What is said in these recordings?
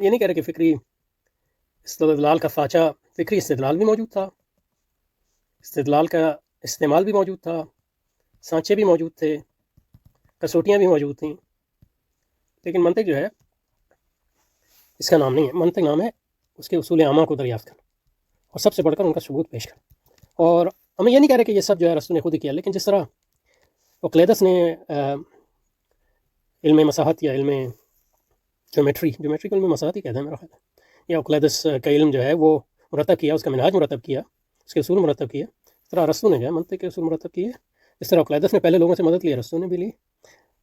یہ نہیں کہہ رہے کہ فکری استدلال کا فاچا، فکری استدلال بھی موجود تھا، استدلال کا استعمال بھی موجود تھا، سانچے بھی موجود تھے، کسوٹیاں بھی موجود تھیں، لیکن منطق جو ہے اس کا نام نہیں ہے۔ منطق نام ہے اس کے اصول عامہ کو دریافت کرنا اور سب سے بڑھ کر ان کا ثبوت پیش کرنا۔ اور ہم یہ نہیں کہہ رہے کہ یہ سب جو ہے ارسطو نے خود ہی کیا، لیکن جس طرح اوکلیدس نے علم مساحت یا علم جیومیٹری کو علم مساحت ہی کہتے ہیں میرا خیال ہے، یا اوکلیدس کا علم جو ہے وہ مرتب کیا، اس کا منہاج مرتب کیا، اس کے اصول مرتب کیے، اس طرح ارسطو نے جو ہے منطق کے اصول مرتب کیے۔ اس طرح اوکلیدس نے پہلے لوگوں سے مدد لی، ارسطو نے بھی لی،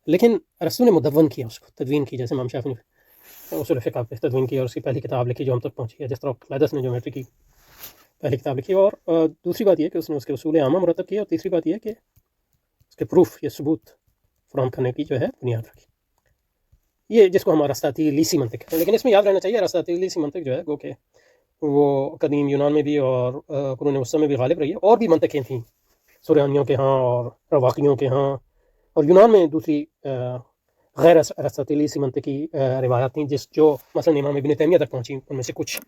لیکن ارسطو نے مدون کیا، اس کو تدوین کی، جیسے امام شافعی نے اصول فقہ پہ تدوین کی اور اس کی پہلی کتاب لکھی جو ہم تک پہنچی ہے، جس طرح اوکلیدس نے جیومیٹری کی پہلی کتاب لکھی۔ اور دوسری بات یہ کہ اس نے اس کے اصول عامہ مرتب کیا، اور تیسری بات یہ کہ اس کے پروف یا ثبوت فراہم کرنے کی جو ہے بنیاد رکھی، یہ جس کو ہم ارسطاطیلیسی منطق کہتے ہیں۔ لیکن اس میں یاد رہنا چاہیے ارسطاطیلیسی منطق جو ہے گو کہ وہ قدیم یونان میں بھی اور قرون وسطیٰ میں بھی غالب رہی ہے، اور بھی منطقیں تھیں سریانیوں کے ہاں اور رواقیوں کے ہاں، اور یونان میں دوسری غیر ارسطاطیلیسی منطقی روایات تھیں جو مثلا امام ابن تیمیہ تک پہنچیں، ان میں سے کچھ،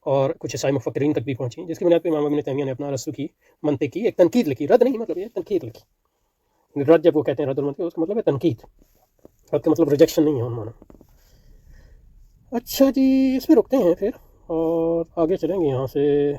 اور کچھ عیسائی مفکرین تک بھی پہنچیں، جس کی بنیاد پہ امام ابن تیمیہ نے اپنا ارسطو کی منطق کی ایک تنقید لکھی، رد نہیں، مطلب یہ تنقید لکھی۔ رد جب وہ کہتے ہیں رد المنطق، اس کا مطلب ہے تنقید، رد کا مطلب ریجیکشن نہیں ہے ان معنی۔ اچھا جی، اس پہ رکتے ہیں پھر اور آگے چلیں گے یہاں سے۔